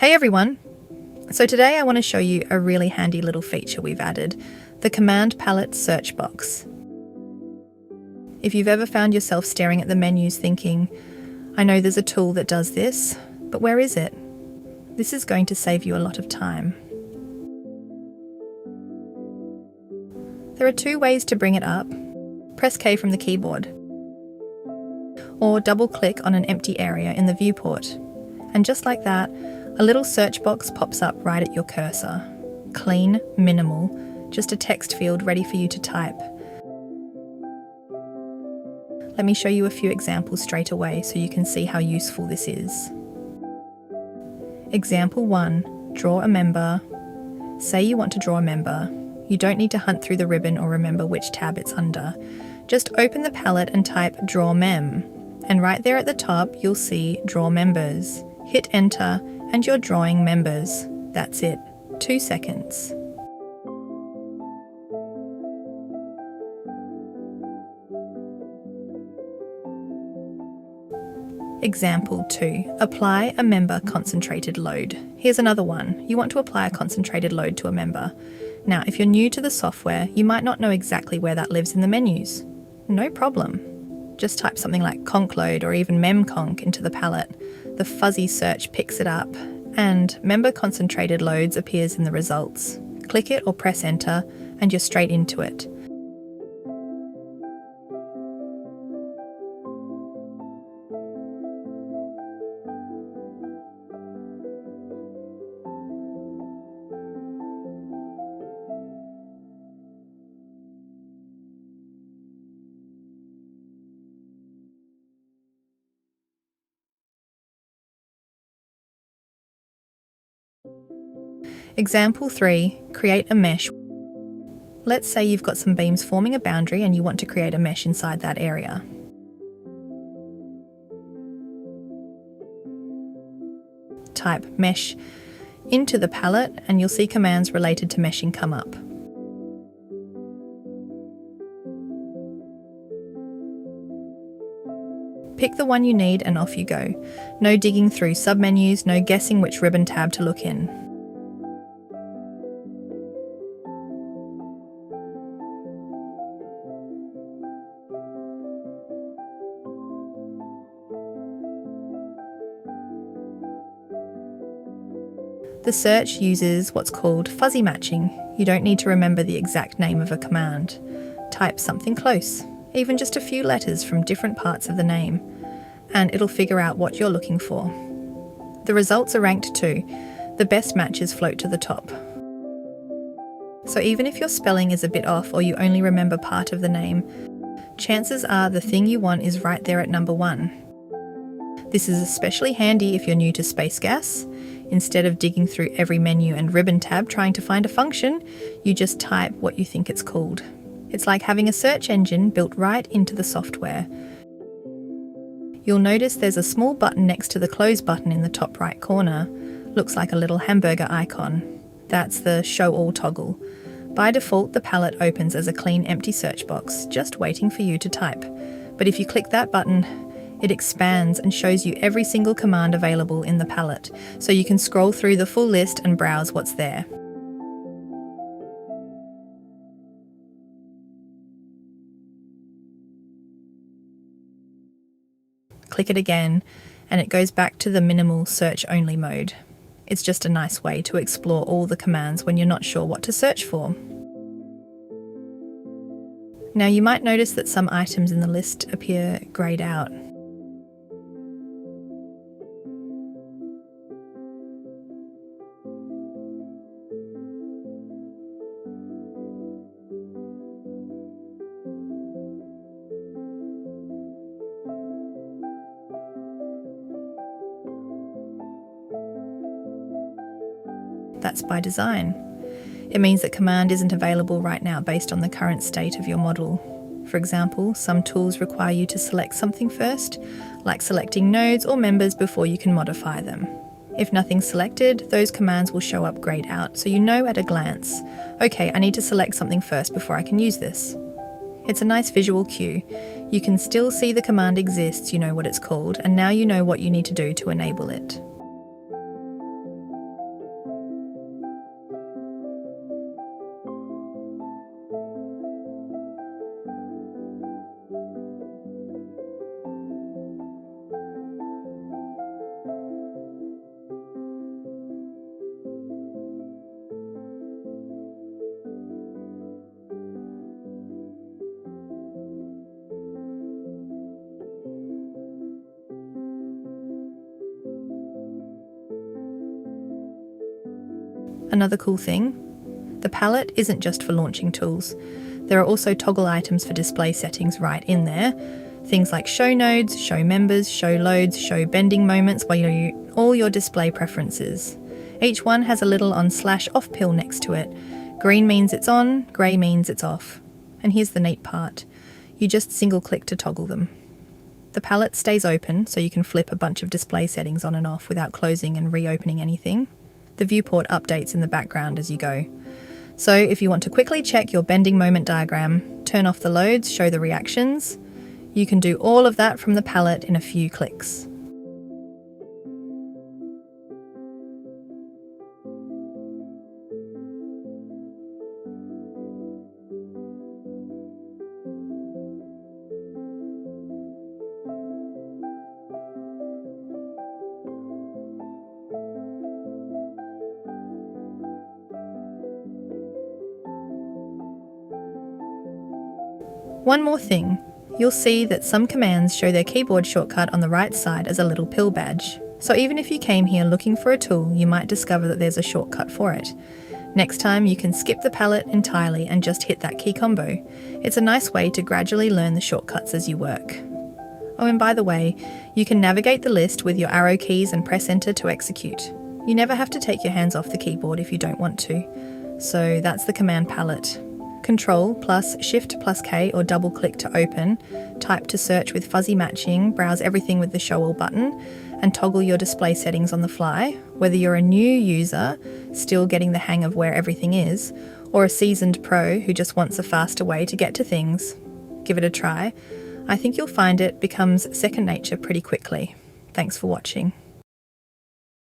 Hey everyone! So today I want to show you a really handy little feature we've added, the Command Palette search box. If you've ever found yourself staring at the menus thinking, I know there's a tool that does this, but where is it? This is going to save you a lot of time. There are two ways to bring it up. Press K from the keyboard, or double-click on an empty area in the viewport. And just like that, a little search box pops up right at your cursor. Clean, minimal, just a text field ready for you to type. Let me show you a few examples straight away so you can see how useful this is. Example 1, draw a member. Say you want to draw a member. You don't need to hunt through the ribbon or remember which tab it's under. Just open the palette and type Draw Mem. And right there at the top, you'll see Draw Members. Hit Enter and you're drawing members. That's it. 2 seconds. Example 2. Apply a member concentrated load. Here's another one. You want to apply a concentrated load to a member. Now, if you're new to the software, you might not know exactly where that lives in the menus. No problem. Just type something like conc load or even memconc into the palette. The fuzzy search picks it up, and member concentrated loads appears in the results. Click it or press enter, and you're straight into it. Example 3, create a mesh. Let's say you've got some beams forming a boundary and you want to create a mesh inside that area. Type mesh into the palette and you'll see commands related to meshing come up. Pick the one you need and off you go. No digging through submenus, no guessing which ribbon tab to look in. The search uses what's called fuzzy matching. You don't need to remember the exact name of a command. Type something close, even just a few letters from different parts of the name, and it'll figure out what you're looking for. The results are ranked too. The best matches float to the top. So even if your spelling is a bit off or you only remember part of the name, chances are the thing you want is right there at number 1. This is especially handy if you're new to Space GASS. Instead of digging through every menu and ribbon tab trying to find a function, you just type what you think it's called. It's like having a search engine built right into the software. You'll notice there's a small button next to the close button in the top right corner. Looks like a little hamburger icon. That's the Show All toggle. By default, the palette opens as a clean empty search box, just waiting for you to type. But if you click that button, it expands and shows you every single command available in the palette, so you can scroll through the full list and browse what's there. Click it again, and it goes back to the minimal search-only mode. It's just a nice way to explore all the commands when you're not sure what to search for. Now you might notice that some items in the list appear greyed out. That's by design. It means that command isn't available right now based on the current state of your model. For example, some tools require you to select something first, like selecting nodes or members before you can modify them. If nothing's selected, those commands will show up grayed out, so you know at a glance, okay, I need to select something first before I can use this. It's a nice visual cue. You can still see the command exists, you know what it's called, and now you know what you need to do to enable it. Another cool thing, the palette isn't just for launching tools. There are also toggle items for display settings right in there. Things like show nodes, show members, show loads, show bending moments, all your display preferences. Each one has a little on/off pill next to it. Green means it's on, grey means it's off. And here's the neat part. You just single click to toggle them. The palette stays open so you can flip a bunch of display settings on and off without closing and reopening anything. The viewport updates in the background as you go. So if you want to quickly check your bending moment diagram, turn off the loads, show the reactions, you can do all of that from the palette in a few clicks. One more thing, you'll see that some commands show their keyboard shortcut on the right side as a little pill badge. So even if you came here looking for a tool, you might discover that there's a shortcut for it. Next time you can skip the palette entirely and just hit that key combo. It's a nice way to gradually learn the shortcuts as you work. Oh, and by the way, you can navigate the list with your arrow keys and press enter to execute. You never have to take your hands off the keyboard if you don't want to. So that's the command palette. Control plus Shift plus K or double click to open, type to search with fuzzy matching, browse everything with the show all button, and toggle your display settings on the fly, whether you're a new user, still getting the hang of where everything is, or a seasoned pro who just wants a faster way to get to things. Give it a try. I think you'll find it becomes second nature pretty quickly. Thanks for watching.